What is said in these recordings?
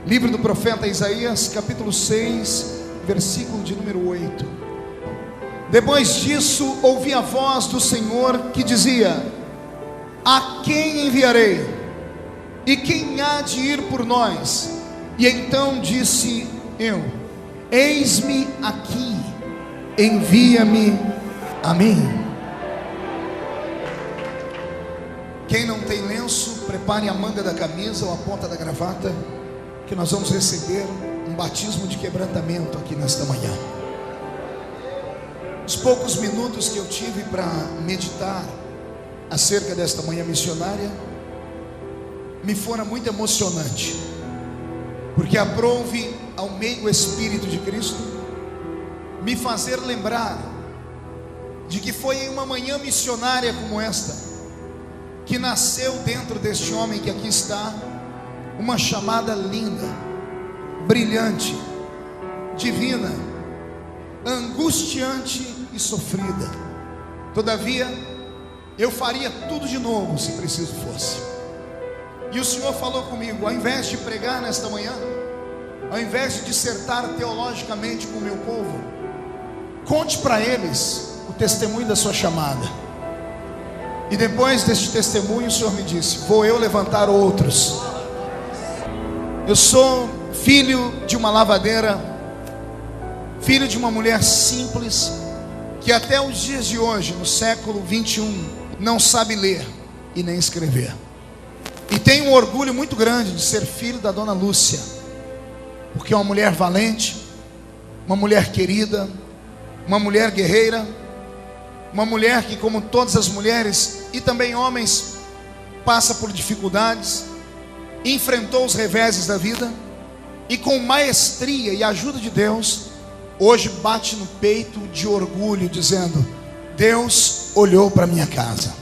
Livro do profeta Isaías, capítulo 6, versículo de número 8. Depois disso, ouvi a voz do Senhor que dizia: a quem enviarei? E quem há de ir por nós? E então disse eu: eis-me aqui, envia-me a mim. Quem não tem lenço, prepare a manga da camisa ou a ponta da gravata, que nós vamos receber um batismo de quebrantamento aqui nesta manhã. Os poucos minutos que eu tive para meditar acerca desta manhã missionária me foram muito emocionante, porque aprouve ao meio Espírito de Cristo me fazer lembrar de que foi em uma manhã missionária como esta que nasceu dentro deste homem que aqui está uma chamada linda, brilhante, divina, angustiante e sofrida. Todavia, eu faria tudo de novo se preciso fosse. E o Senhor falou comigo: ao invés de pregar nesta manhã, ao invés de dissertar teologicamente com o meu povo, conte para eles o testemunho da sua chamada. E depois deste testemunho, o Senhor me disse: vou eu levantar outros. Eu sou filho de uma lavadeira, filho de uma mulher simples, que até os dias de hoje, no século 21, não sabe ler e nem escrever. E tenho um orgulho muito grande de ser filho da dona Lúcia, porque é uma mulher valente, uma mulher querida, uma mulher guerreira, uma mulher que, como todas as mulheres e também homens, passa por dificuldades, enfrentou os reveses da vida e com maestria e ajuda de Deus, hoje bate no peito de orgulho, dizendo: Deus olhou para minha casa.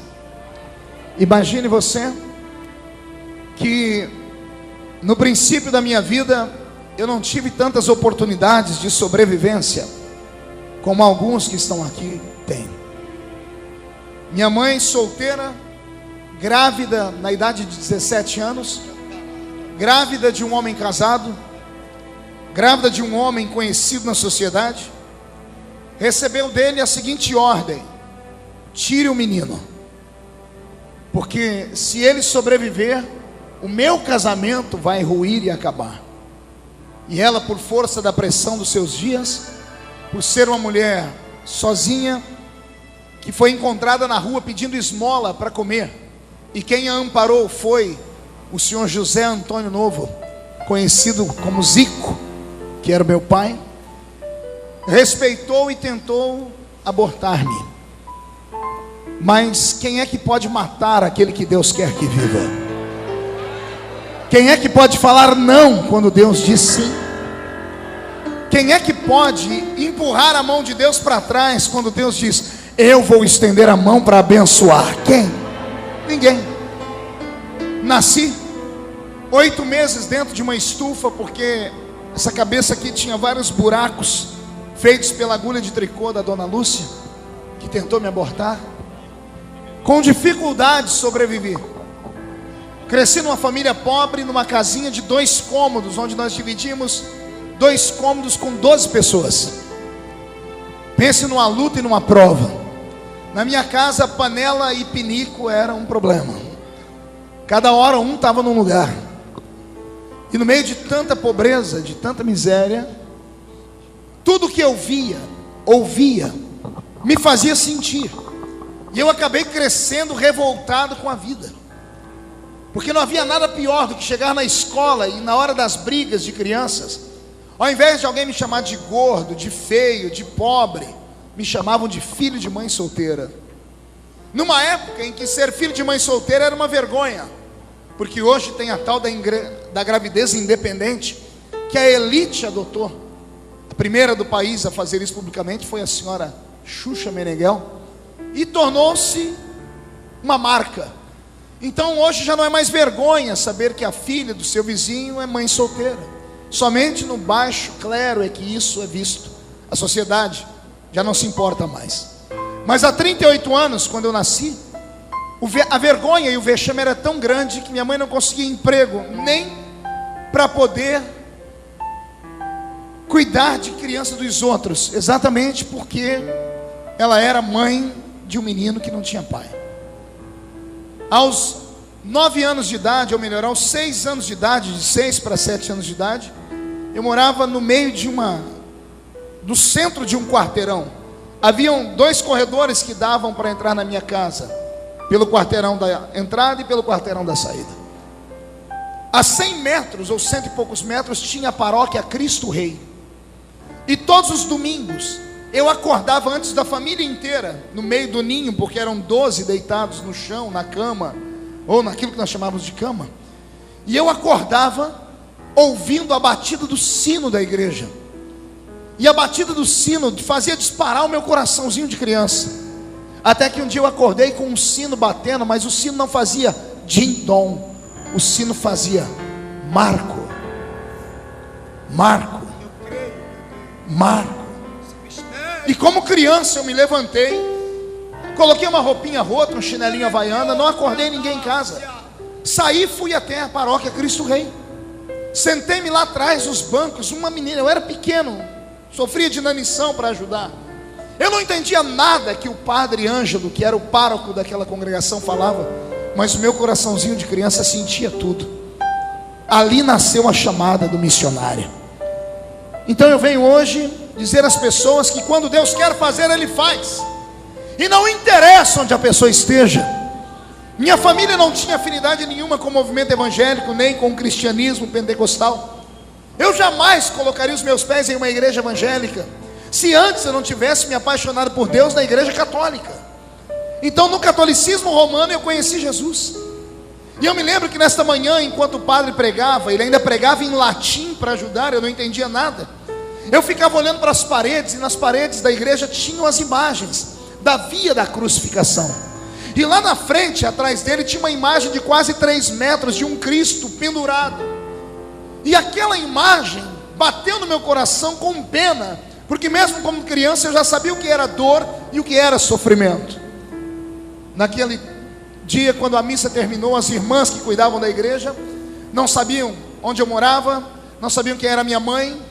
Imagine você que no princípio da minha vida eu não tive tantas oportunidades de sobrevivência como alguns que estão aqui têm. Minha mãe solteira, grávida na idade de 17 anos, grávida de um homem casado, grávida de um homem conhecido na sociedade, recebeu dele a seguinte ordem: tire o menino, porque se ele sobreviver, o meu casamento vai ruir e acabar. E ela, por força da pressão dos seus dias, por ser uma mulher sozinha, que foi encontrada na rua pedindo esmola para comer, e quem a amparou foi o senhor José Antônio Novo, conhecido como Zico, que era o meu pai, respeitou e tentou abortar-me. Mas quem é que pode matar aquele que Deus quer que viva? Quem é que pode falar não quando Deus diz sim? Quem é que pode empurrar a mão de Deus para trás quando Deus diz: eu vou estender a mão para abençoar? Quem? Ninguém. Nasci 8 meses dentro de uma estufa, porque essa cabeça aqui tinha vários buracos feitos pela agulha de tricô da dona Lúcia, que tentou me abortar. Com dificuldade sobrevivi. Cresci numa família pobre, numa casinha de 2 cômodos, onde nós dividimos 2 cômodos com 12 pessoas. Pense numa luta e numa prova. Na minha casa, panela e pinico era um problema. Cada hora um estava num lugar. E no meio de tanta pobreza, de tanta miséria, tudo que eu via, ouvia, me fazia sentir. E eu acabei crescendo revoltado com a vida, porque não havia nada pior do que chegar na escola e na hora das brigas de crianças, ao invés de alguém me chamar de gordo, de feio, de pobre, me chamavam de filho de mãe solteira. Numa época em que ser filho de mãe solteira era uma vergonha, porque hoje tem a tal da gravidez independente, que a elite adotou. A primeira do país a fazer isso publicamente foi a senhora Xuxa Meneghel, e tornou-se uma marca. Então hoje já não é mais vergonha saber que a filha do seu vizinho é mãe solteira. Somente no baixo clero é que isso é visto. A sociedade já não se importa mais. Mas há 38 anos, quando eu nasci, a vergonha e o vexame era tão grande que minha mãe não conseguia emprego nem para poder cuidar de criança dos outros, exatamente porque ela era mãe de um menino que não tinha pai. Aos 9 anos de idade, ou melhor, aos 6 anos de idade, de 6 para 7 anos de idade, eu morava no meio do centro de um quarteirão. Haviam 2 corredores que davam para entrar na minha casa, pelo quarteirão da entrada e pelo quarteirão da saída. A 100 metros, ou 100 e poucos metros, tinha a paróquia Cristo Rei. E todos os domingos, eu acordava antes da família inteira, no meio do ninho, porque eram 12 deitados no chão, na cama, ou naquilo que nós chamávamos de cama. E eu acordava ouvindo a batida do sino da igreja. E a batida do sino fazia disparar o meu coraçãozinho de criança. Até que um dia eu acordei com um sino batendo, mas o sino não fazia din-dom. O sino fazia Marco. Marco. Marco. E como criança eu me levantei, coloquei uma roupinha rota, um chinelinho havaiana, não acordei ninguém em casa. Saí e fui até a paróquia Cristo Rei. Sentei-me lá atrás nos bancos, uma menina, eu era pequeno, sofria de inanição para ajudar. Eu não entendia nada que o padre Ângelo, que era o pároco daquela congregação, falava, mas o meu coraçãozinho de criança sentia tudo. Ali nasceu a chamada do missionário. Então eu venho hoje dizer às pessoas que quando Deus quer fazer, Ele faz. E não interessa onde a pessoa esteja. Minha família não tinha afinidade nenhuma com o movimento evangélico, nem com o cristianismo pentecostal. Eu jamais colocaria os meus pés em uma igreja evangélica, se antes eu não tivesse me apaixonado por Deus na igreja católica. Então no catolicismo romano eu conheci Jesus. E eu me lembro que nesta manhã, enquanto o padre pregava, ele ainda pregava em latim para ajudar, eu não entendia nada. Eu ficava olhando para as paredes, e nas paredes da igreja tinham as imagens da via da crucificação. E lá na frente, atrás dele, tinha uma imagem de quase 3 metros de um Cristo pendurado. E aquela imagem bateu no meu coração com pena, porque mesmo como criança eu já sabia o que era dor e o que era sofrimento. Naquele dia, quando a missa terminou, as irmãs que cuidavam da igreja não sabiam onde eu morava, não sabiam quem era minha mãe.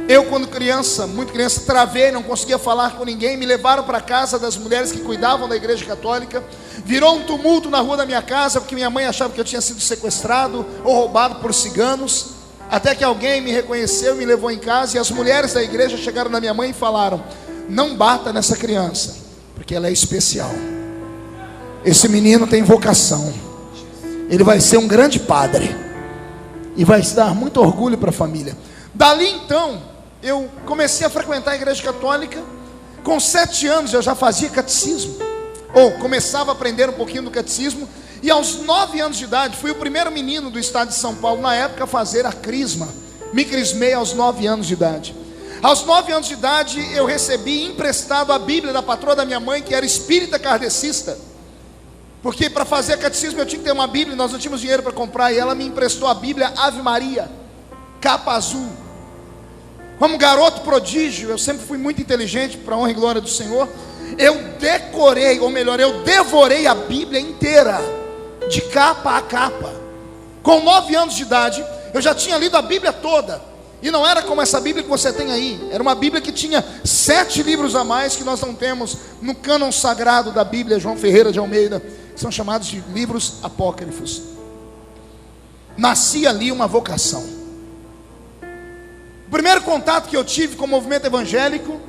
Eu, quando criança, muito criança, travei, não conseguia falar com ninguém. Me levaram para a casa das mulheres que cuidavam da igreja católica. Virou um tumulto na rua da minha casa, porque minha mãe achava que eu tinha sido sequestrado ou roubado por ciganos. Até que alguém me reconheceu e me levou em casa. E as mulheres da igreja chegaram na minha mãe e falaram: não bata nessa criança, porque ela é especial. Esse menino tem vocação. Ele vai ser um grande padre e vai dar muito orgulho para a família. Dali então, eu comecei a frequentar a igreja católica. Com 7 anos eu já fazia catecismo, ou começava a aprender um pouquinho do catecismo. E aos 9 anos de idade, fui o primeiro menino do estado de São Paulo, na época, a fazer a crisma. Me crismei aos 9 anos de idade. Aos 9 anos de idade, eu recebi emprestado a Bíblia da patroa da minha mãe, que era espírita kardecista. Porque para fazer catecismo eu tinha que ter uma Bíblia, nós não tínhamos dinheiro para comprar. E ela me emprestou a Bíblia Ave Maria, capa azul. Como garoto prodígio, eu sempre fui muito inteligente, para a honra e glória do Senhor. Eu decorei, ou melhor, eu devorei a Bíblia inteira, de capa a capa. Com 9 anos de idade, eu já tinha lido a Bíblia toda. E não era como essa Bíblia que você tem aí. Era uma Bíblia que tinha 7 livros a mais, que nós não temos no cânon sagrado da Bíblia, João Ferreira de Almeida, que são chamados de livros apócrifos. Nascia ali uma vocação. O primeiro contato que eu tive com o movimento evangélico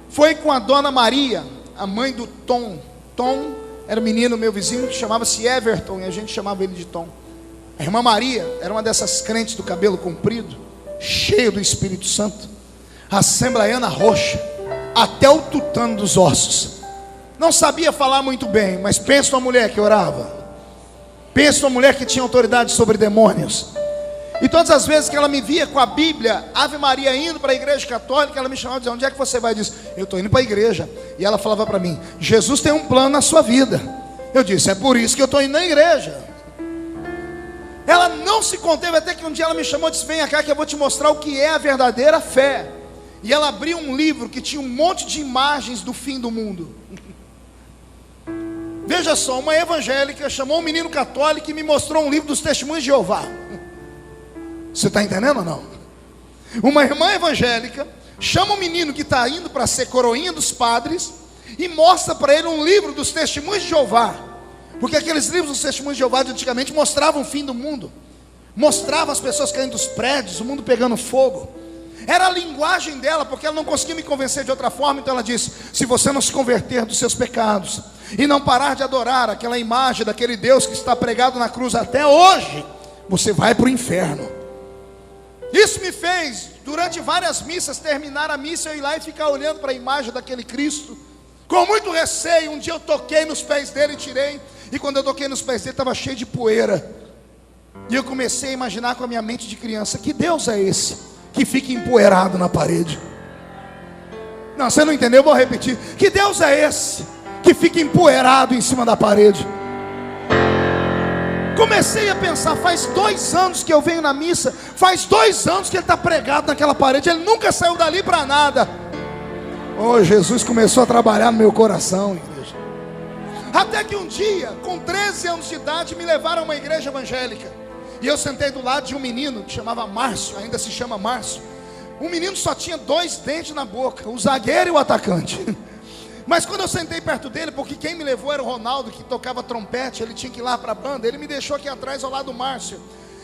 foi com a Dona Maria, a mãe do Tom. Tom era um menino, meu vizinho, que chamava-se Everton, e a gente chamava ele de Tom. A irmã Maria era uma dessas crentes do cabelo comprido, cheio do Espírito Santo, assembleiana roxa, até o tutano dos ossos. Não sabia falar muito bem, mas pensa uma mulher que orava, pensa uma mulher que tinha autoridade sobre demônios. E todas as vezes que ela me via com a Bíblia, Ave Maria, indo para a igreja católica, ela me chamava e dizia: onde é que você vai? Eu disse: eu estou indo para a igreja. E ela falava para mim: Jesus tem um plano na sua vida. Eu disse: é por isso que eu estou indo na igreja. Ela não se conteve, até que um dia ela me chamou e disse: vem cá que eu vou te mostrar o que é a verdadeira fé. E ela abriu um livro que tinha um monte de imagens do fim do mundo. Veja só, uma evangélica chamou um menino católico e me mostrou um livro dos Testemunhos de Jeová. Você está entendendo ou não? Uma irmã evangélica chama um menino que está indo para ser coroinha dos padres e mostra para ele um livro dos testemunhos de Jeová. Porque aqueles livros dos testemunhos de Jeová de antigamente mostravam o fim do mundo, mostravam as pessoas caindo dos prédios, o mundo pegando fogo. Era a linguagem dela, porque ela não conseguia me convencer de outra forma. Então ela disse: se você não se converter dos seus pecados e não parar de adorar aquela imagem daquele Deus que está pregado na cruz até hoje, você vai para o inferno. Isso me fez, durante várias missas, terminar a missa, eu ir lá e ficar olhando para a imagem daquele Cristo, com muito receio. Um dia eu toquei nos pés dele e tirei, e quando eu toquei nos pés dele, estava cheio de poeira. E eu comecei a imaginar com a minha mente de criança: que Deus é esse que fica empoeirado na parede? Não, você não entendeu, eu vou repetir. Que Deus é esse que fica empoeirado em cima da parede? Comecei a pensar, faz 2 anos que eu venho na missa, faz 2 anos que ele está pregado naquela parede, ele nunca saiu dali para nada. Oh, Jesus começou a trabalhar no meu coração, igreja. Até que um dia, com 13 anos de idade, me levaram a uma igreja evangélica. E eu sentei do lado de um menino que chamava Márcio, ainda se chama Márcio. Um menino só tinha 2 dentes na boca, o zagueiro e o atacante. Mas quando eu sentei perto dele, porque quem me levou era o Ronaldo, que tocava trompete, ele tinha que ir lá para a banda, ele me deixou aqui atrás ao lado do Márcio.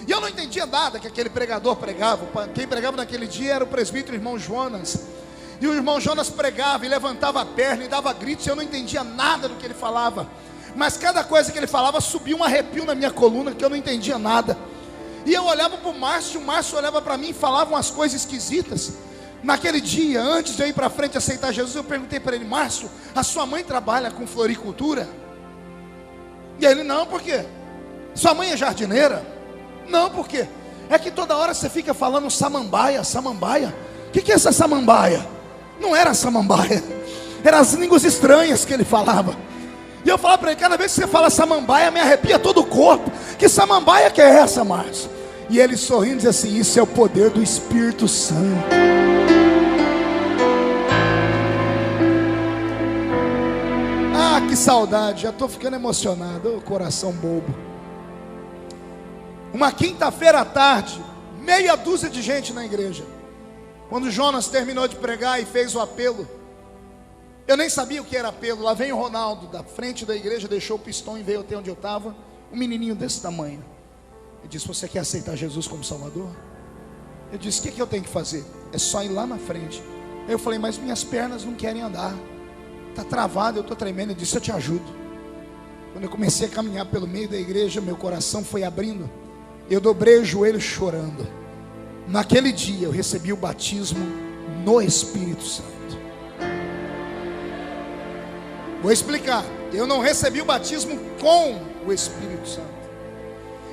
E eu não entendia nada que aquele pregador pregava. Quem pregava naquele dia era o presbítero irmão Jonas. E o irmão Jonas pregava e levantava a perna e dava gritos, e eu não entendia nada do que ele falava. Mas cada coisa que ele falava subia um arrepio na minha coluna, que eu não entendia nada. E eu olhava para o Márcio olhava para mim e falava umas coisas esquisitas. Naquele dia, antes de eu ir para frente e aceitar Jesus, eu perguntei para ele: Márcio, a sua mãe trabalha com floricultura? E ele: não, por quê? Sua mãe é jardineira? Não, por quê? É que toda hora você fica falando samambaia, samambaia. O que é essa samambaia? Não era samambaia, eram as línguas estranhas que ele falava. E eu falava para ele: cada vez que você fala samambaia, me arrepia todo o corpo. Que samambaia que é essa, Márcio? E ele sorrindo diz assim: isso é o poder do Espírito Santo. Ah, que saudade, já estou ficando emocionado, oh, coração bobo. Uma quinta-feira à tarde, meia dúzia de gente na igreja. Quando Jonas terminou de pregar e fez o apelo, eu nem sabia o que era apelo. Lá vem o Ronaldo, da frente da igreja, deixou o pistão e veio até onde eu estava. Um menininho desse tamanho. Ele disse: você quer aceitar Jesus como Salvador? Eu disse: o que eu tenho que fazer? É só ir lá na frente. Aí eu falei: mas minhas pernas não querem andar, está travado, eu estou tremendo. Ele disse: eu te ajudo. Quando eu comecei a caminhar pelo meio da igreja, meu coração foi abrindo. Eu dobrei o joelho chorando. Naquele dia eu recebi o batismo no Espírito Santo. Vou explicar. Eu não recebi o batismo com o Espírito Santo.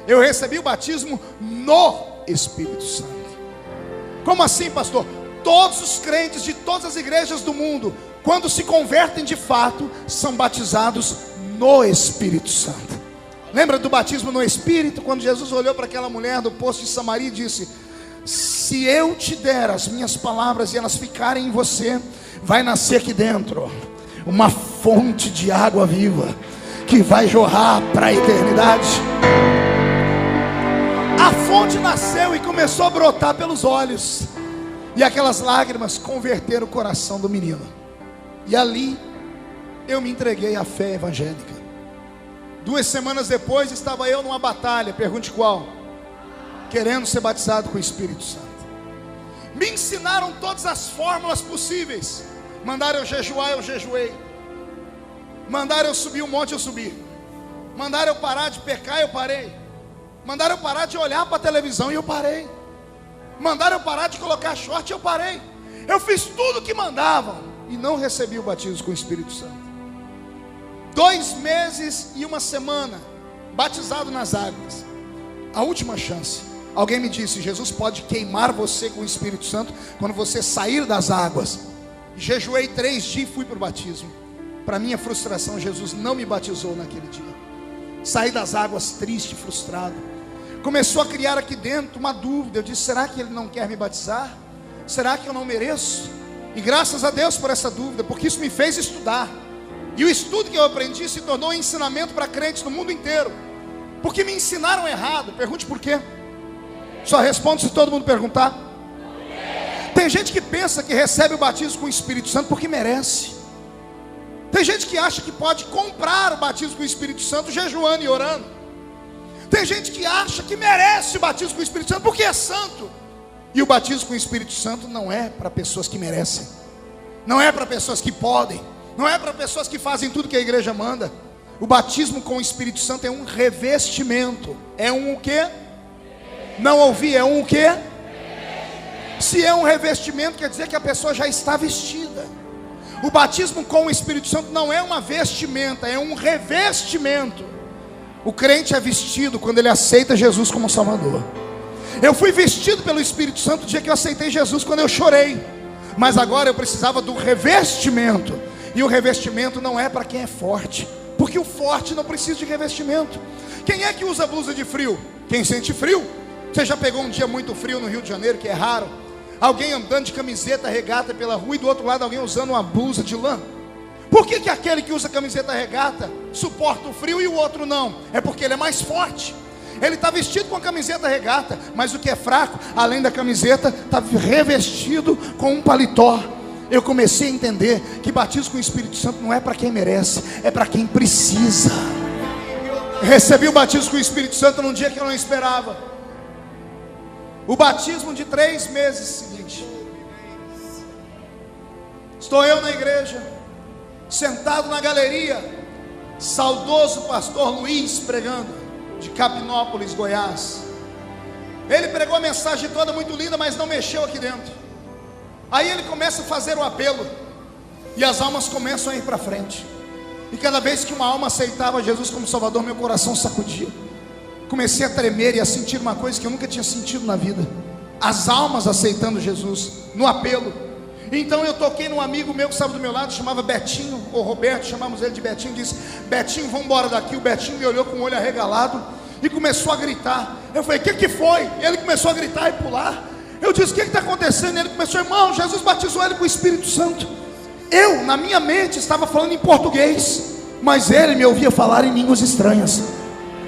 Eu recebi o batismo no Espírito Santo. Como assim, pastor? Todos os crentes de todas as igrejas do mundo, quando se convertem de fato, são batizados no Espírito Santo. Lembra do batismo no Espírito? Quando Jesus olhou para aquela mulher do poço de Samaria e disse: se eu te der as minhas palavras e elas ficarem em você, vai nascer aqui dentro uma fonte de água viva, que vai jorrar para a eternidade. A fonte nasceu e começou a brotar pelos olhos, e aquelas lágrimas converteram o coração do menino. E ali eu me entreguei à fé evangélica. 2 semanas depois estava eu numa batalha, pergunte qual, querendo ser batizado com o Espírito Santo. Me ensinaram todas as fórmulas possíveis. Mandaram eu jejuar, eu jejuei. Mandaram eu subir um monte, eu subi. Mandaram eu parar de pecar, eu parei. Mandaram eu parar de olhar para a televisão, e eu parei. Mandaram eu parar de colocar short, eu parei. Eu fiz tudo o que mandavam e não recebi o batismo com o Espírito Santo. 2 meses e 1 semana batizado nas águas. A última chance. Alguém me disse: Jesus pode queimar você com o Espírito Santo quando você sair das águas. Jejuei 3 dias e fui para o batismo. Para minha frustração, Jesus não me batizou naquele dia. Saí das águas triste, frustrado. Começou a criar aqui dentro uma dúvida. Eu disse: será que Ele não quer me batizar? Será que eu não mereço? E graças a Deus por essa dúvida, porque isso me fez estudar. E o estudo que eu aprendi se tornou um ensinamento para crentes no mundo inteiro. Porque me ensinaram errado. Pergunte por quê? Só respondo se todo mundo perguntar. Tem gente que pensa que recebe o batismo com o Espírito Santo porque merece. Tem gente que acha que pode comprar o batismo com o Espírito Santo jejuando e orando. Tem gente que acha que merece o batismo com o Espírito Santo porque é santo. E o batismo com o Espírito Santo não é para pessoas que merecem, não é para pessoas que podem, não é para pessoas que fazem tudo que a igreja manda. O batismo com o Espírito Santo é um revestimento. É um o quê? Não ouvi, é um o quê? Se é um revestimento, quer dizer que a pessoa já está vestida. O batismo com o Espírito Santo não é uma vestimenta, é um revestimento. O crente é vestido quando ele aceita Jesus como Salvador. Eu fui vestido pelo Espírito Santo no dia que eu aceitei Jesus, quando eu chorei. Mas agora eu precisava do revestimento. E o revestimento não é para quem é forte, porque o forte não precisa de revestimento. Quem é que usa blusa de frio? Quem sente frio. Você já pegou um dia muito frio no Rio de Janeiro, que é raro? Alguém andando de camiseta regata pela rua e do outro lado alguém usando uma blusa de lã. Por que aquele que usa camiseta regata suporta o frio e o outro não? É porque ele é mais forte. Ele está vestido com a camiseta regata, mas o que é fraco, além da camiseta, está revestido com um paletó. Eu comecei a entender que batismo com o Espírito Santo não é para quem merece, é para quem precisa. Recebi o batismo com o Espírito Santo num dia que eu não esperava. O batismo de 3 meses seguinte. Estou eu na igreja, sentado na galeria, saudoso pastor Luiz pregando, de Capinópolis, Goiás. Ele pregou a mensagem toda muito linda, mas não mexeu aqui dentro. Aí ele começa a fazer o apelo, e as almas começam a ir para frente. E cada vez que uma alma aceitava Jesus como Salvador, meu coração sacudia. Comecei a tremer e a sentir uma coisa que eu nunca tinha sentido na vida: as almas aceitando Jesus, no apelo. Então eu toquei num amigo meu que estava do meu lado, chamava Betinho, ou Roberto, chamamos ele de Betinho. Disse: Betinho, vamos embora daqui. O Betinho me olhou com o olho arregalado e começou a gritar. Eu falei: o que foi? Ele começou a gritar e pular. Eu disse: o que está acontecendo? Ele começou: irmão, Jesus batizou ele com o Espírito Santo. Eu, na minha mente, estava falando em português, mas ele me ouvia falar em línguas estranhas.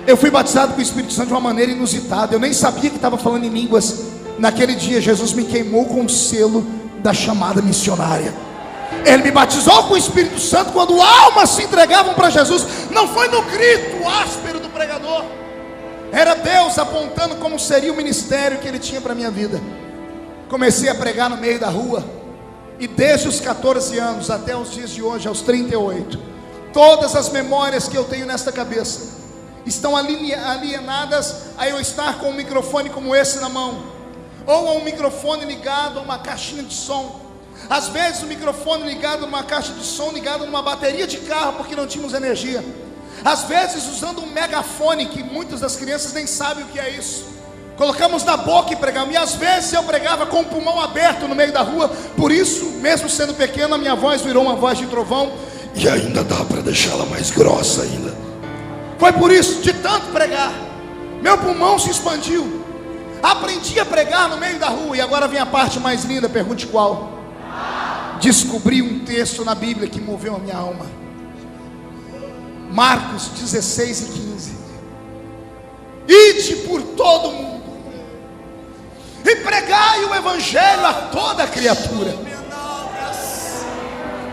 Eu fui batizado com o Espírito Santo de uma maneira inusitada. Eu nem sabia que estava falando em línguas. Naquele dia Jesus me queimou com o selo da chamada missionária. Ele me batizou com o Espírito Santo quando almas se entregavam para Jesus. Não foi no grito áspero do pregador, era Deus apontando como seria o ministério que Ele tinha para a minha vida. Comecei a pregar no meio da rua, e desde os 14 anos até os dias de hoje, aos 38, todas as memórias que eu tenho nesta cabeça estão alienadas a eu estar com um microfone como esse na mão, ou a um microfone ligado a uma caixinha de som. Às vezes o microfone ligado a uma caixa de som, ligado numa bateria de carro, porque não tínhamos energia. Às vezes usando um megafone, que muitas das crianças nem sabem o que é isso. Colocamos na boca e pregamos. E às vezes eu pregava com o pulmão aberto no meio da rua. Por isso, mesmo sendo pequeno, a minha voz virou uma voz de trovão. E ainda dá para deixá-la mais grossa ainda. Foi por isso, de tanto pregar, meu pulmão se expandiu. Aprendi a pregar no meio da rua. E agora vem a parte mais linda, pergunte qual. Descobri um texto na Bíblia que moveu a minha alma. Marcos 16 e 15. Ide por todo mundo e pregai o evangelho a toda criatura.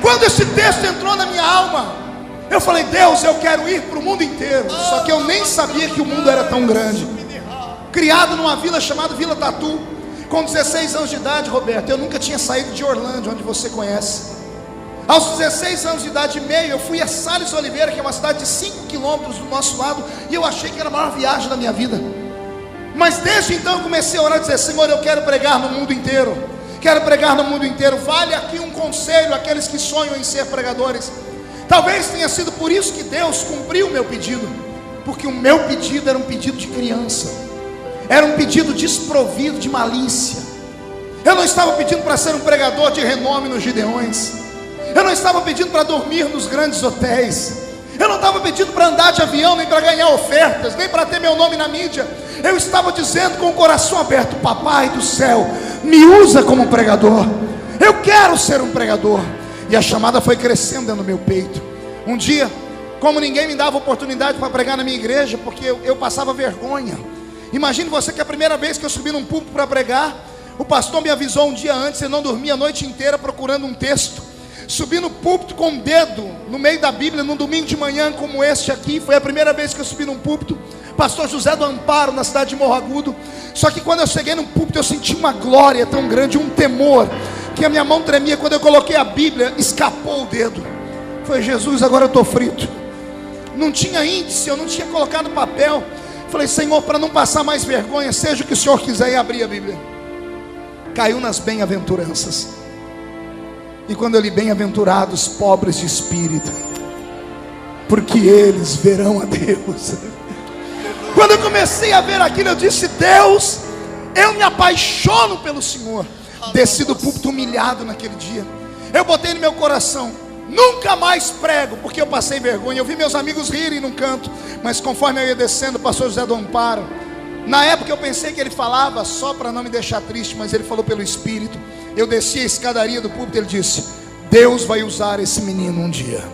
Quando esse texto entrou na minha alma, eu falei: Deus, eu quero ir para o mundo inteiro. Só que eu nem sabia que o mundo era tão grande. Criado numa vila chamada Vila Tatu, com 16 anos de idade, Roberto, eu nunca tinha saído de Orlândia, onde você conhece. Aos 16 anos de idade e meio, eu fui a Sales Oliveira, que é uma cidade de 5 quilômetros do nosso lado, e eu achei que era a maior viagem da minha vida. Mas desde então eu comecei a orar e dizer: Senhor, eu quero pregar no mundo inteiro. Quero pregar no mundo inteiro. Vale aqui um conselho àqueles que sonham em ser pregadores. Talvez tenha sido por isso que Deus cumpriu o meu pedido, porque o meu pedido era um pedido de criança, era um pedido desprovido de malícia. Eu não estava pedindo para ser um pregador de renome nos Gideões. Eu não estava pedindo para dormir nos grandes hotéis. Eu não estava pedindo para andar de avião, nem para ganhar ofertas, nem para ter meu nome na mídia. Eu estava dizendo com o coração aberto: Papai do céu, me usa como pregador. Eu quero ser um pregador. E a chamada foi crescendo dentro do meu peito. Um dia, como ninguém me dava oportunidade para pregar na minha igreja, porque eu passava vergonha, Imagine você que a primeira vez que eu subi num púlpito para pregar, o pastor me avisou um dia antes, eu não dormi a noite inteira procurando um texto. Subi no púlpito com o dedo no meio da Bíblia, num domingo de manhã como este aqui. Foi a primeira vez que eu subi num púlpito. Pastor José do Amparo, na cidade de Morro Agudo. Só que quando eu cheguei no púlpito, eu senti uma glória tão grande, um temor, que a minha mão tremia. Quando eu coloquei a Bíblia, escapou o dedo. Foi: Jesus, agora eu estou frito. Não tinha índice, eu não tinha colocado papel. Falei: Senhor, para não passar mais vergonha, seja o que o Senhor quiser, e abri a Bíblia. Caiu nas bem-aventuranças. E quando eu li: bem-aventurados pobres de espírito, porque eles verão a Deus. Quando eu comecei a ver aquilo, eu disse: Deus, eu me apaixono pelo Senhor. Desci do púlpito humilhado naquele dia. Eu botei no meu coração: nunca mais prego, porque eu passei vergonha. Eu vi meus amigos rirem num canto, mas conforme eu ia descendo, o pastor José do Amparo, na época eu pensei que ele falava só para não me deixar triste, mas ele falou pelo Espírito. Eu desci a escadaria do púlpito, ele disse: Deus vai usar esse menino um dia,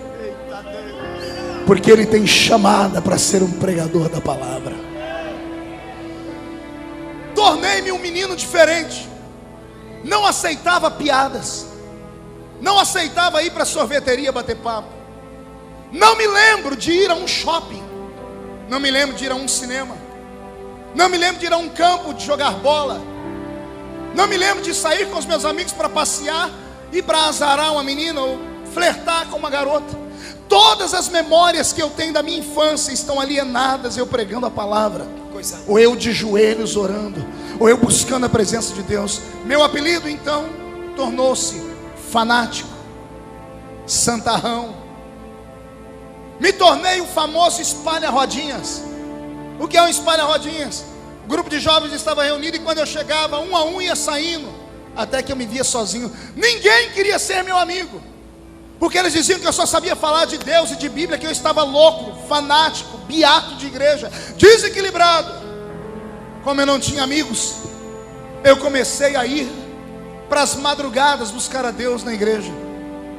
porque ele tem chamada para ser um pregador da palavra. Tornei-me um menino diferente. Não aceitava piadas, não aceitava ir para a sorveteria bater papo. Não me lembro de ir a um shopping, não me lembro de ir a um cinema, não me lembro de ir a um campo de jogar bola, não me lembro de sair com os meus amigos para passear, ir para azarar uma menina ou flertar com uma garota. Todas as memórias que eu tenho da minha infância estão alienadas, eu pregando a palavra, ou eu de joelhos orando, ou eu buscando a presença de Deus. Meu apelido então tornou-se fanático, santarrão. Me tornei o famoso espalha-rodinhas. O que é um espalha-rodinhas? O grupo de jovens estava reunido, e quando eu chegava, um a um ia saindo, até que eu me via sozinho. Ninguém queria ser meu amigo, porque eles diziam que eu só sabia falar de Deus e de Bíblia, que eu estava louco, fanático, beato de igreja, desequilibrado. Como eu não tinha amigos, eu comecei a ir para as madrugadas buscar a Deus na igreja.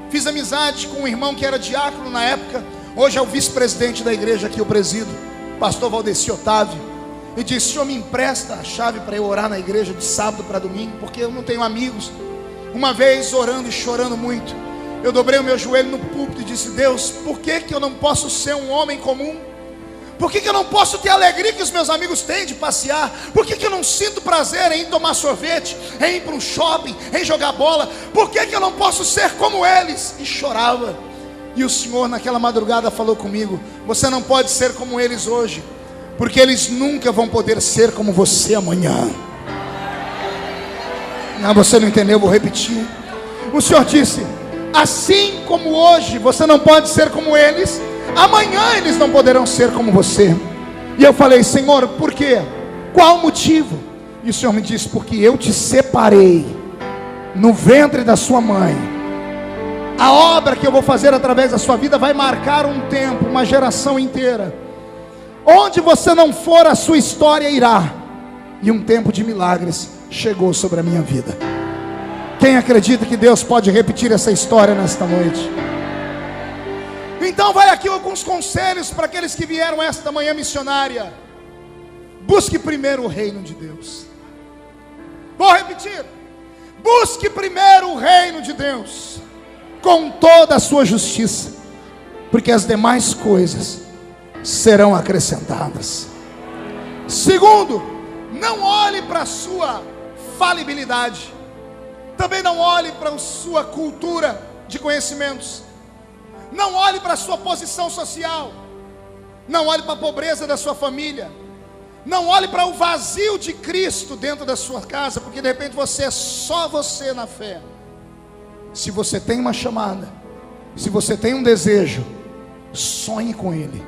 Fiz amizade com um irmão que era diácono na época, hoje é o vice-presidente da igreja que eu presido, pastor Valdeci Otávio. E disse: Senhor, me empresta a chave para eu orar na igreja de sábado para domingo, porque eu não tenho amigos. Uma vez, orando e chorando muito, eu dobrei o meu joelho no púlpito e disse: Deus, por que eu não posso ser um homem comum? Por que eu não posso ter a alegria que os meus amigos têm de passear? Por que eu não sinto prazer em tomar sorvete, em ir para um shopping, em jogar bola? Por que eu não posso ser como eles? E chorava. E o Senhor naquela madrugada falou comigo: você não pode ser como eles hoje, porque eles nunca vão poder ser como você amanhã. Não, você não entendeu, vou repetir. O Senhor disse: assim como hoje você não pode ser como eles, amanhã eles não poderão ser como você. E eu falei: Senhor, por quê? Qual o motivo? E o Senhor me disse: porque eu te separei no ventre da sua mãe. A obra que eu vou fazer através da sua vida vai marcar um tempo, uma geração inteira. Onde você não for, a sua história irá. E um tempo de milagres chegou sobre a minha vida. Quem acredita que Deus pode repetir essa história nesta noite? Então vai aqui alguns conselhos para aqueles que vieram esta manhã missionária. Busque primeiro o reino de Deus. Vou repetir: busque primeiro o reino de Deus, com toda a sua justiça, porque as demais coisas serão acrescentadas. Segundo, não olhe para a sua falibilidade. Também não olhe para a sua cultura de conhecimentos. Não olhe para a sua posição social. Não olhe para a pobreza da sua família. Não olhe para o vazio de Cristo dentro da sua casa, porque de repente você é só você na fé. Se você tem uma chamada, se você tem um desejo, sonhe com Ele,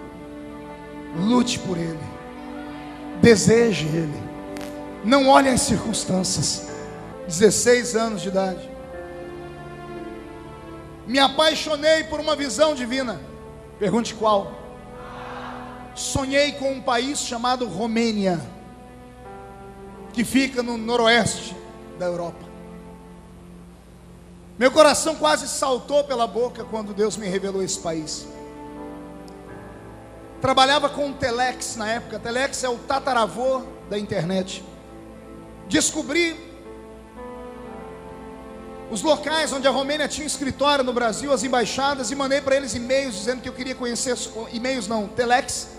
lute por Ele, deseje Ele. Não olhe as circunstâncias. 16 anos de idade, me apaixonei por uma visão divina. Pergunte qual? Sonhei com um país chamado Romênia, que fica no noroeste da Europa. Meu coração quase saltou pela boca quando Deus me revelou esse país. Trabalhava com o Telex na época. Telex é o tataravô da internet. Descobri os locais onde a Romênia tinha um escritório no Brasil, as embaixadas, e mandei para eles e-mails dizendo que eu queria conhecer, e-mails não, telex,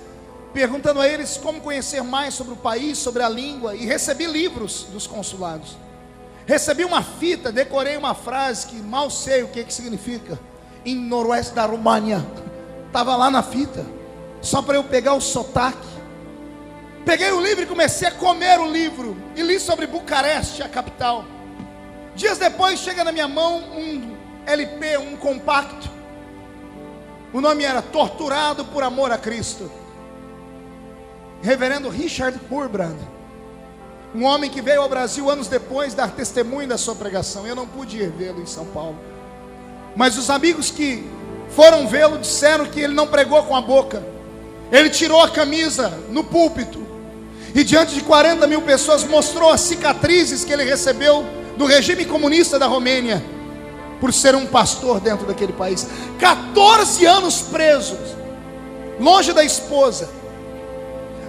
perguntando a eles como conhecer mais sobre o país, sobre a língua, e recebi livros dos consulados. Recebi uma fita, decorei uma frase que mal sei o que significa, em noroeste da România, estava lá na fita, só para eu pegar o sotaque. Peguei o livro e comecei a comer o livro, e li sobre Bucareste, a capital. Dias depois chega na minha mão um LP, um compacto. O nome era Torturado por Amor a Cristo. Reverendo Richard Wurmbrand, um homem que veio ao Brasil anos depois dar testemunho da sua pregação. Eu não pude ir vê-lo em São Paulo, mas os amigos que foram vê-lo disseram que ele não pregou com a boca. Ele tirou a camisa no púlpito e diante de 40 mil pessoas mostrou as cicatrizes que ele recebeu do regime comunista da Romênia, por ser um pastor dentro daquele país. 14 anos preso, longe da esposa.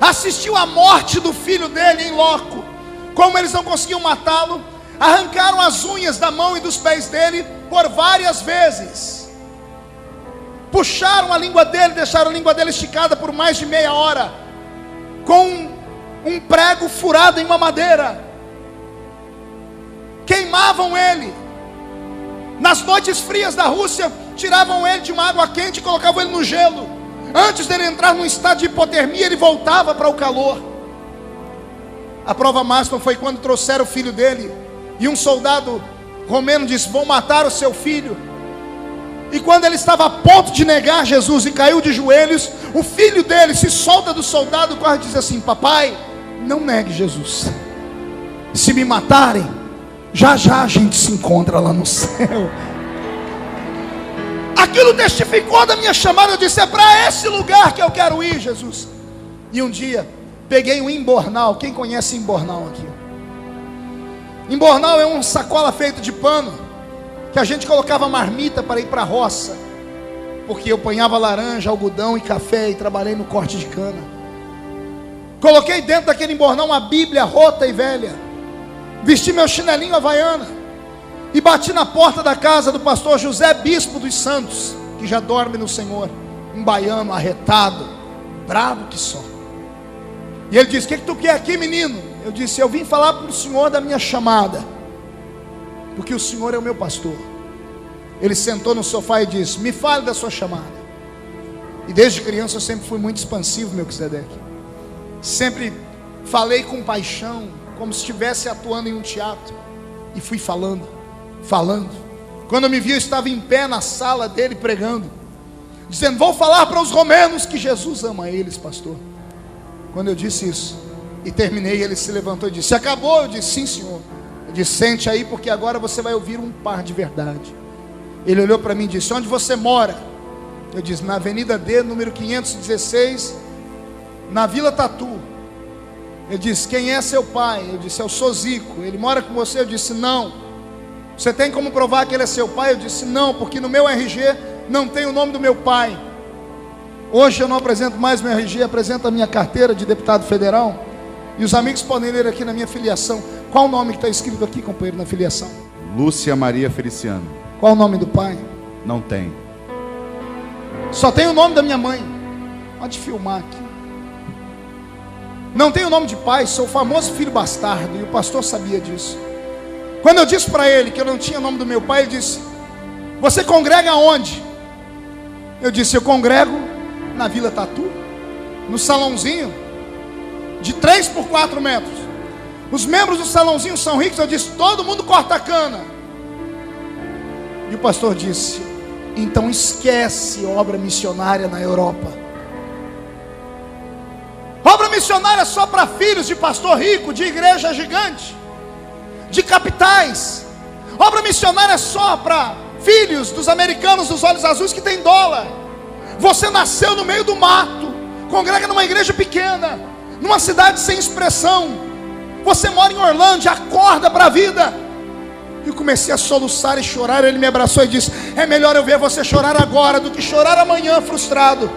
Assistiu à morte do filho dele em loco. Como eles não conseguiam matá-lo, arrancaram as unhas da mão e dos pés dele por várias vezes. Puxaram a língua dele, deixaram a língua dele esticada por mais de meia hora, com um prego furado em uma madeira. Queimavam ele. Nas noites frias da Rússia, tiravam ele de uma água quente e colocavam ele no gelo. Antes dele entrar num estado de hipotermia, ele voltava para o calor. A prova máxima foi quando trouxeram o filho dele, e um soldado romeno disse: vão matar o seu filho. E quando ele estava a ponto de negar Jesus e caiu de joelhos, o filho dele se solta do soldado, corre e diz assim: papai, não negue Jesus. Se me matarem, já já a gente se encontra lá no céu. Aquilo testificou da minha chamada. Eu disse: é para esse lugar que eu quero ir, Jesus. E um dia peguei um imbornal. Quem conhece imbornal aqui? Imbornal é uma sacola feita de pano, que a gente colocava marmita para ir para a roça, porque eu apanhava laranja, algodão e café, e trabalhei no corte de cana. Coloquei dentro daquele imbornal uma Bíblia rota e velha, vesti meu chinelinho havaiana e bati na porta da casa do pastor José Bispo dos Santos, que já dorme no Senhor. Um baiano arretado, bravo que só. E ele disse: o que tu quer aqui, menino? Eu disse: eu vim falar para o senhor da minha chamada, porque o senhor é o meu pastor. Ele sentou no sofá e disse: me fale da sua chamada. E desde criança eu sempre fui muito expansivo, Melquisedeque. Sempre falei com paixão, como se estivesse atuando em um teatro. E fui falando. Quando eu me vi, eu estava em pé na sala dele pregando, dizendo: vou falar para os romenos que Jesus ama eles, pastor. Quando eu disse isso e terminei, ele se levantou e disse: acabou? Eu disse: sim, senhor. Eu disse: sente aí, porque agora você vai ouvir um par de verdade. Ele olhou para mim e disse: onde você mora? Eu disse: na Avenida D, número 516, na Vila Tatu. Ele disse: quem é seu pai? Eu disse: eu sou Zico. Ele mora com você? Eu disse: não. Você tem como provar que ele é seu pai? Eu disse: não, porque no meu RG não tem o nome do meu pai. Hoje eu não apresento mais meu RG, apresento a minha carteira de deputado federal. E os amigos podem ler aqui na minha filiação. Qual o nome que está escrito aqui, companheiro, na filiação? Lúcia Maria Feliciano. Qual o nome do pai? Não tem. Só tem o nome da minha mãe. Pode filmar aqui. Não tem o nome de pai, sou o famoso filho bastardo. E o pastor sabia disso. Quando eu disse para ele que eu não tinha o nome do meu pai, ele disse: você congrega onde? Eu disse: eu congrego na Vila Tatu, no salãozinho de 3 por 4 metros. Os membros do salãozinho são ricos. Eu disse: todo mundo corta cana. E o pastor disse: então esquece obra missionária na Europa. Obra missionária só para filhos de pastor rico, de igreja gigante, de capitais. Obra missionária só para filhos dos americanos dos olhos azuis que tem dólar. Você nasceu no meio do mato, congrega numa igreja pequena, numa cidade sem expressão. Você mora em Orlândia, acorda para a vida. E eu comecei a soluçar e chorar. Ele me abraçou e disse: é melhor eu ver você chorar agora do que chorar amanhã frustrado.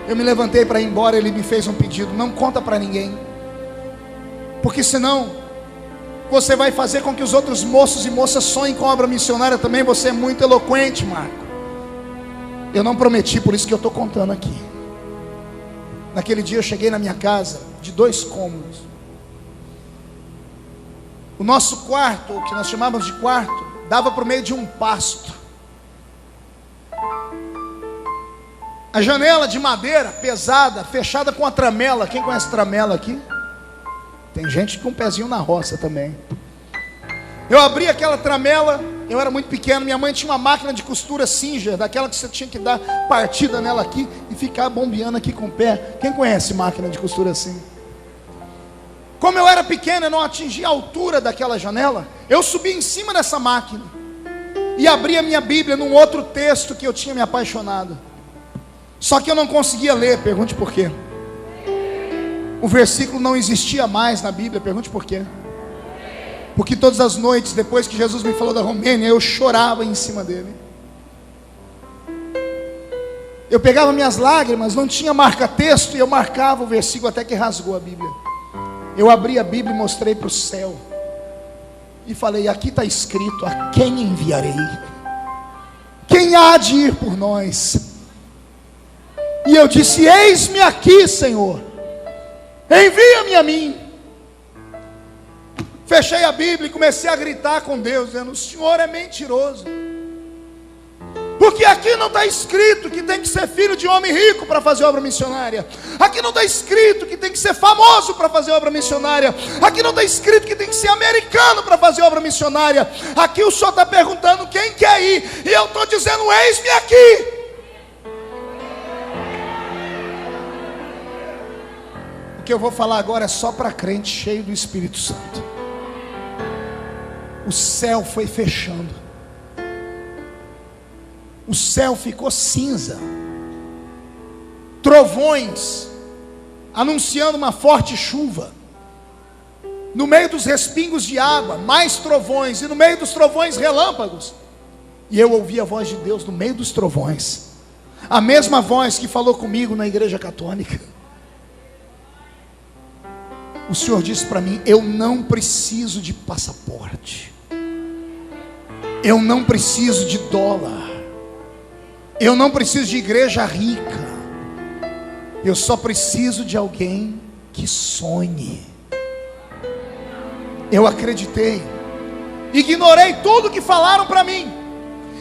Eu me levantei para ir embora. Ele me fez um pedido: não conta para ninguém. porque senão você vai fazer com que os outros moços e moças sonhem com a obra missionária também. Você é muito eloquente, Marco. Eu não prometi, por isso que eu estou contando aqui. Naquele dia eu cheguei na minha casa, de 2 cômodos. O nosso quarto, o que nós chamávamos de quarto, dava para o meio de um pasto. A janela de madeira, pesada, fechada com a tramela. Quem conhece tramela aqui? Tem gente com um pezinho na roça também. Eu abri aquela tramela, eu era muito pequeno, minha mãe tinha uma máquina de costura Singer, daquela que você tinha que dar partida nela aqui e ficar bombeando aqui com o pé. Quem conhece máquina de costura assim? Como eu era pequeno, eu não atingia a altura daquela janela, eu subi em cima dessa máquina e abri a minha Bíblia num outro texto que eu tinha me apaixonado. Só que eu não conseguia ler, pergunte por quê. O versículo não existia mais na Bíblia, pergunte por quê. Porque todas as noites, depois que Jesus me falou da Romênia, eu chorava em cima dele. Eu pegava minhas lágrimas, não tinha marca-texto, e eu marcava o versículo até que rasgou a Bíblia. Eu abri a Bíblia e mostrei para o céu. E falei, aqui está escrito, a quem enviarei? Quem há de ir por nós? E eu disse, eis-me aqui, Senhor, envia-me a mim. Fechei a Bíblia e comecei a gritar com Deus, dizendo, o Senhor é mentiroso. Porque aqui não está escrito que tem que ser filho de homem rico para fazer obra missionária. Aqui não está escrito que tem que ser famoso para fazer obra missionária. Aqui não está escrito que tem que ser americano para fazer obra missionária. Aqui o Senhor está perguntando quem quer ir. E eu estou dizendo, eis-me aqui. O que eu vou falar agora é só para crente cheio do Espírito Santo. O céu foi fechando. O céu ficou cinza. Trovões anunciando uma forte chuva. No meio dos respingos de água, mais trovões. E no meio dos trovões, relâmpagos. E eu ouvi a voz de Deus no meio dos trovões. A mesma voz que falou comigo na igreja católica. O Senhor disse para mim, eu não preciso de passaporte. Eu não preciso de dólar. Eu não preciso de igreja rica. Eu só preciso de alguém que sonhe. Eu acreditei. Ignorei tudo que falaram para mim.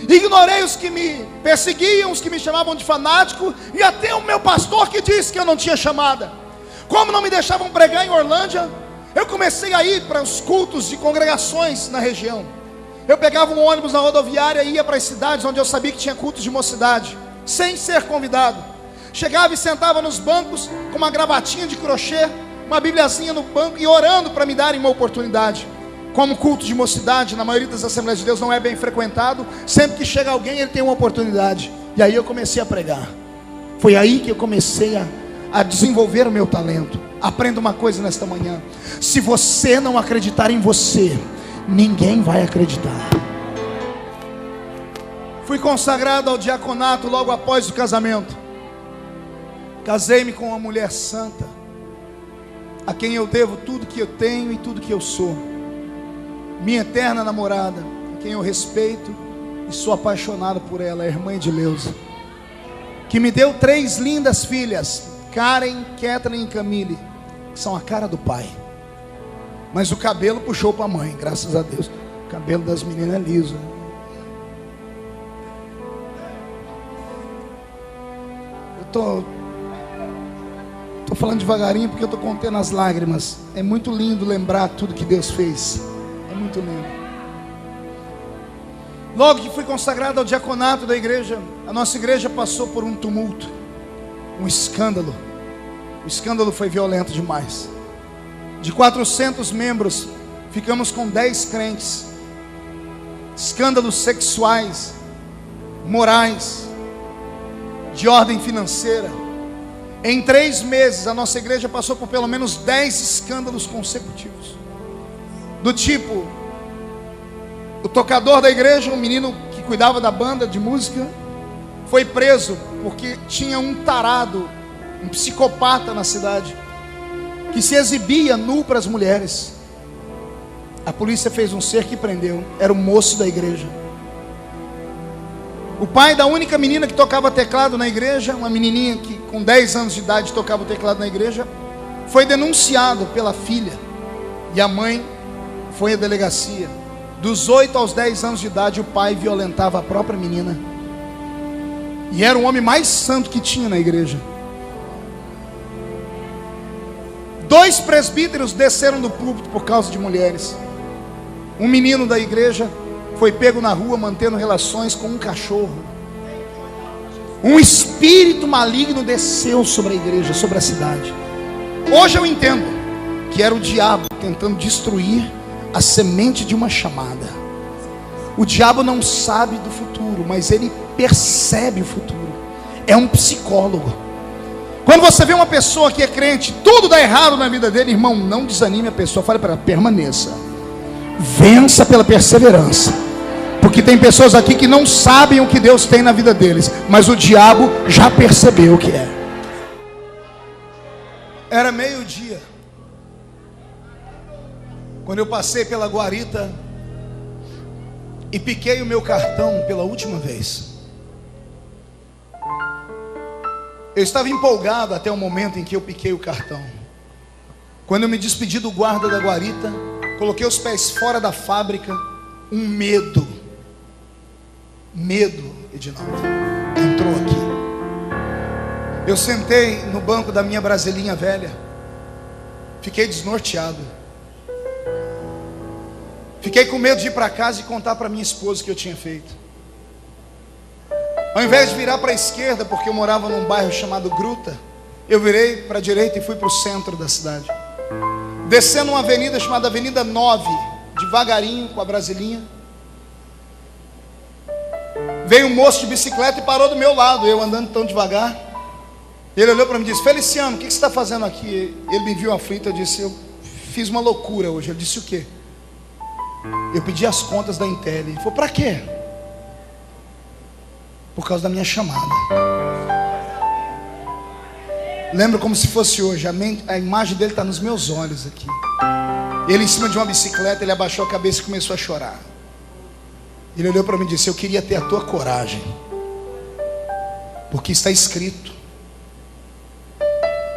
Ignorei os que me perseguiam, os que me chamavam de fanático, e até o meu pastor que disse que eu não tinha chamada. Como não me deixavam pregar em Orlândia, eu comecei a ir para os cultos de congregações na região. Eu pegava um ônibus na rodoviária e ia para as cidades onde eu sabia que tinha cultos de mocidade, sem ser convidado. Chegava e sentava nos bancos com uma gravatinha de crochê, uma bibliazinha no banco e orando para me darem uma oportunidade. Como culto de mocidade, na maioria das Assembleias de Deus não é bem frequentado, sempre que chega alguém ele tem uma oportunidade. E aí eu comecei a pregar. Foi aí que eu comecei a desenvolver o meu talento. Aprenda uma coisa nesta manhã: se você não acreditar em você, ninguém vai acreditar. Fui consagrado ao diaconato logo após o casamento. Casei-me com uma mulher santa, a quem eu devo tudo que eu tenho e tudo que eu sou. Minha eterna namorada, a quem eu respeito e sou apaixonado por ela, a irmã Edileuza, que me deu 3 lindas filhas, Karen, Kathleen e Camille, que são a cara do pai. Mas o cabelo puxou para a mãe, graças a Deus. O cabelo das meninas é liso. Eu tô falando devagarinho porque eu tô contendo as lágrimas. É muito lindo lembrar tudo que Deus fez. É muito lindo. Logo que fui consagrado ao diaconato da igreja, a nossa igreja passou por um tumulto, um escândalo. O escândalo foi violento demais. De 400 membros, ficamos com 10 crentes. Escândalos sexuais, morais, de ordem financeira. Em 3 meses, a nossa igreja passou por pelo menos 10 escândalos consecutivos. Do tipo, o tocador da igreja, um menino que cuidava da banda de música, foi preso porque tinha um tarado, um psicopata na cidade. que se exibia nu para as mulheres. A polícia fez um cerco e prendeu. Era o moço da igreja. O pai da única menina que tocava teclado na igreja, uma menininha que com 10 anos de idade tocava o teclado na igreja, foi denunciado pela filha. E a mãe foi à delegacia. Dos 8 aos 10 anos de idade, o pai violentava a própria menina. E era o homem mais santo que tinha na igreja. 2 presbíteros desceram do púlpito por causa de mulheres. Um menino da igreja foi pego na rua mantendo relações com um cachorro. Um espírito maligno desceu sobre a igreja, sobre a cidade. Hoje eu entendo que era o diabo tentando destruir a semente de uma chamada. O diabo não sabe do futuro, mas ele percebe o futuro. É um psicólogo. Quando você vê uma pessoa que é crente, tudo dá errado na vida dele, irmão, não desanime a pessoa, fale para ela, permaneça. Vença pela perseverança. Porque tem pessoas aqui que não sabem o que Deus tem na vida deles, mas o diabo já percebeu o que é. Era meio-dia, quando eu passei pela guarita e piquei o meu cartão pela última vez. Eu estava empolgado até o momento em que eu piquei o cartão. Quando eu me despedi do guarda da guarita, coloquei os pés fora da fábrica, um medo, Edinaldo, entrou aqui. Eu sentei no banco da minha brasilinha velha, fiquei desnorteado. Fiquei com medo de ir para casa e contar para minha esposa o que eu tinha feito. Ao invés de virar para a esquerda, porque eu morava num bairro chamado Gruta, eu virei para a direita e fui para o centro da cidade. Descendo uma avenida chamada Avenida 9, devagarinho com a brasilinha, veio um moço de bicicleta e parou do meu lado, eu andando tão devagar. Ele olhou para mim e disse: Feliciano, o que você está fazendo aqui? Ele me viu aflito, eu disse: eu fiz uma loucura hoje. Ele disse: o quê? Eu pedi as contas da Intel. Ele falou: para quê? Por causa da minha chamada. Lembro como se fosse hoje. A imagem dele está nos meus olhos aqui. Ele em cima de uma bicicleta, ele abaixou a cabeça e começou a chorar. Ele olhou para mim e disse: eu queria ter a tua coragem, porque está escrito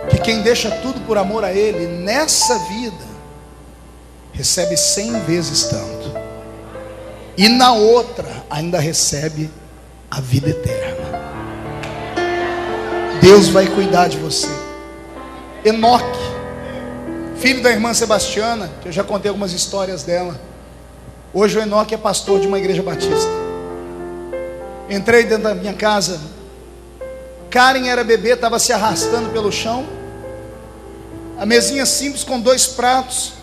que quem deixa tudo por amor a Ele, nessa vida, recebe 100 vezes tanto, e na outra ainda recebe a vida eterna. Deus vai cuidar de você. Enoque, filho da irmã Sebastiana, que eu já contei algumas histórias dela. Hoje o Enoque é pastor de uma igreja batista. Entrei dentro da minha casa, Karen era bebê, estava se arrastando pelo chão. A mesinha simples com 2 pratos.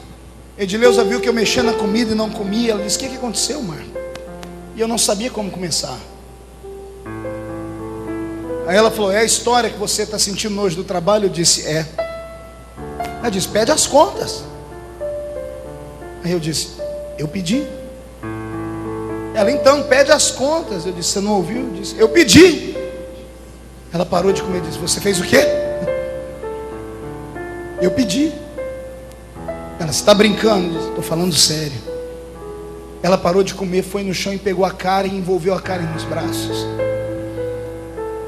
Edileuza viu que eu mexia na comida e não comia. Ela disse: o que aconteceu, Marco? E eu não sabia como começar. Aí ela falou: é a história que você está sentindo hoje do trabalho? Eu disse: é. Ela disse: pede as contas. Aí eu disse: eu pedi. Ela: então pede as contas. Eu disse: você não ouviu? Eu disse: eu pedi. Ela parou de comer e disse: você fez o quê? Eu pedi. Ela: você está brincando? Eu disse: estou falando sério. Ela parou de comer, foi no chão e pegou a Karen e envolveu a Karen nos braços.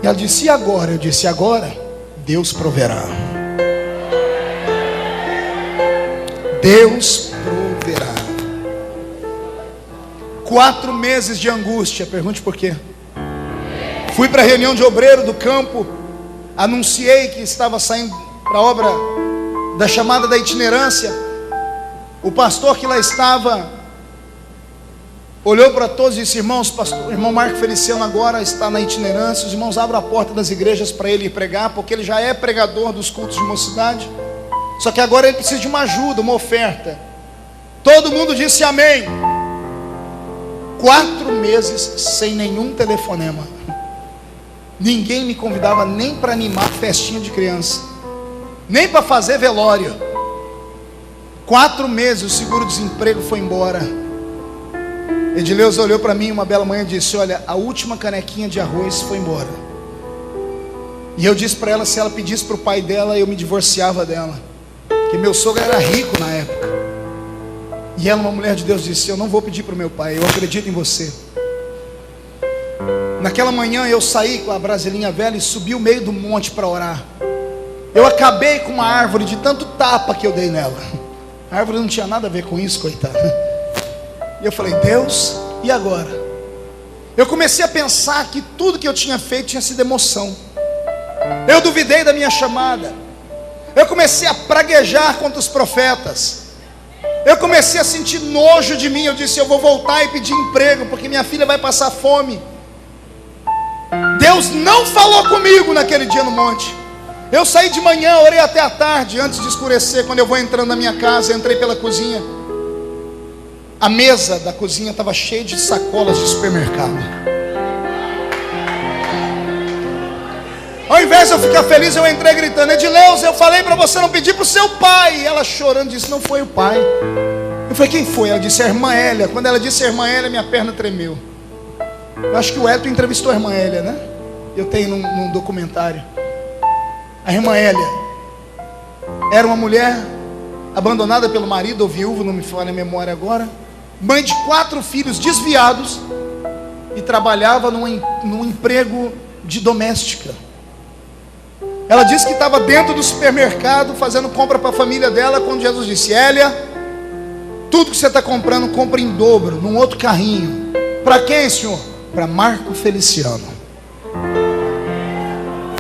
E ela disse: e agora? Eu disse: agora Deus proverá. Deus proverá. 4 meses de angústia. Pergunte por quê. Fui para a reunião de obreiro do campo, anunciei que estava saindo para a obra da chamada da itinerância. O pastor que lá estava olhou para todos e disse: irmãos, pastor, irmão Marco Feliciano agora está na itinerância. Os irmãos abram a porta das igrejas para ele ir pregar, porque ele já é pregador dos cultos de mocidade. Só que agora ele precisa de uma ajuda, uma oferta. Todo mundo disse amém. 4 meses sem nenhum telefonema. Ninguém me convidava nem para animar festinha de criança, nem para fazer velório. 4 meses, o seguro-desemprego foi embora. Edileuza olhou para mim uma bela manhã e disse: olha, a última canequinha de arroz foi embora. E eu disse para ela, se ela pedisse para o pai dela, eu me divorciava dela, que E meu sogro era rico na época. E ela, uma mulher de Deus, disse: eu não vou pedir para o meu pai, eu acredito em você. Naquela manhã eu saí com a brasilinha velha e subi o meio do monte para orar. Eu acabei com uma árvore de tanto tapa que eu dei nela. A árvore não tinha nada a ver com isso, coitada. E eu falei: Deus, e agora? Eu comecei a pensar que tudo que eu tinha feito tinha sido emoção. Eu duvidei da minha chamada. Eu comecei a praguejar contra os profetas. Eu comecei a sentir nojo de mim. Eu disse: eu vou voltar e pedir emprego, porque minha filha vai passar fome. Deus não falou comigo naquele dia no monte. Eu saí de manhã, orei até a tarde, antes de escurecer. Quando eu vou entrando na minha casa, eu entrei pela cozinha. A mesa da cozinha estava cheia de sacolas de supermercado. Ao invés de eu ficar feliz, eu entrei gritando: Edileuza, eu falei para você não pedir para o seu pai. E ela chorando disse: não foi o pai. Eu falei: quem foi? Ela disse: a irmã Hélia. Quando ela disse a irmã Hélia, minha perna tremeu. Eu acho que o Elton entrevistou a irmã Hélia, né? Eu tenho num documentário. A irmã Hélia era uma mulher abandonada pelo marido, ou viúva, não me falha a memória agora, mãe de 4 filhos desviados, e trabalhava num emprego de doméstica. Ela disse que estava dentro do supermercado fazendo compra para a família dela, quando Jesus disse: Hélia, tudo que você está comprando, compra em dobro, num outro carrinho. Para quem, senhor? Para Marco Feliciano.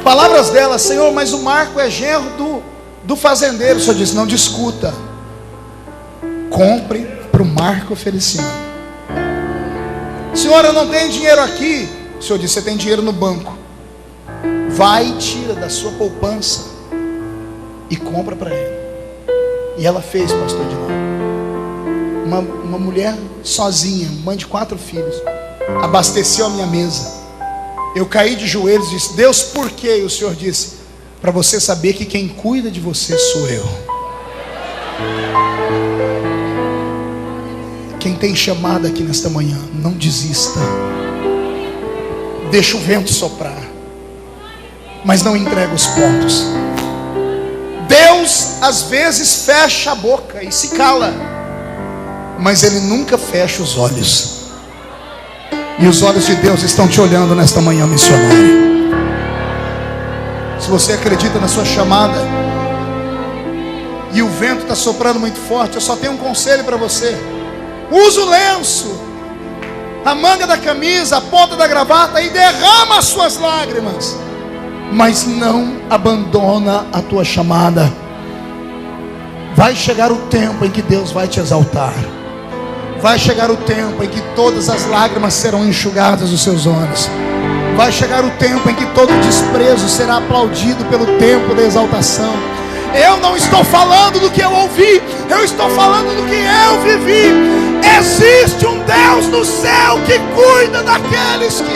Palavras dela: Senhor, mas o Marco é genro do fazendeiro. O Senhor disse: não discuta, compre para o Marco Feliciano. Senhora, eu não tenho dinheiro aqui. O Senhor disse: você tem dinheiro no banco. Vai e tira da sua poupança e compra para ele. E ela fez, pastor Edinaldo. Uma mulher sozinha, mãe de 4 filhos, abasteceu a minha mesa. Eu caí de joelhos e disse: Deus, por quê? E o Senhor disse: para você saber que quem cuida de você sou eu. Quem tem chamada aqui nesta manhã, não desista. Deixa o vento soprar, mas não entrega os pontos. Deus às vezes fecha a boca e se cala, mas Ele nunca fecha os olhos. E os olhos de Deus estão te olhando nesta manhã missionária. Se você acredita na sua chamada e o vento está soprando muito forte, eu só tenho um conselho para você: usa o lenço, a manga da camisa, a ponta da gravata e derrama as suas lágrimas, mas não abandona a tua chamada. Vai chegar o tempo em que Deus vai te exaltar. Vai chegar o tempo em que todas as lágrimas serão enxugadas dos seus olhos. Vai chegar o tempo em que todo desprezo será aplaudido pelo tempo da exaltação. Eu não estou falando do que eu ouvi, eu estou falando do que eu vivi. Existe um Deus no céu que cuida daqueles que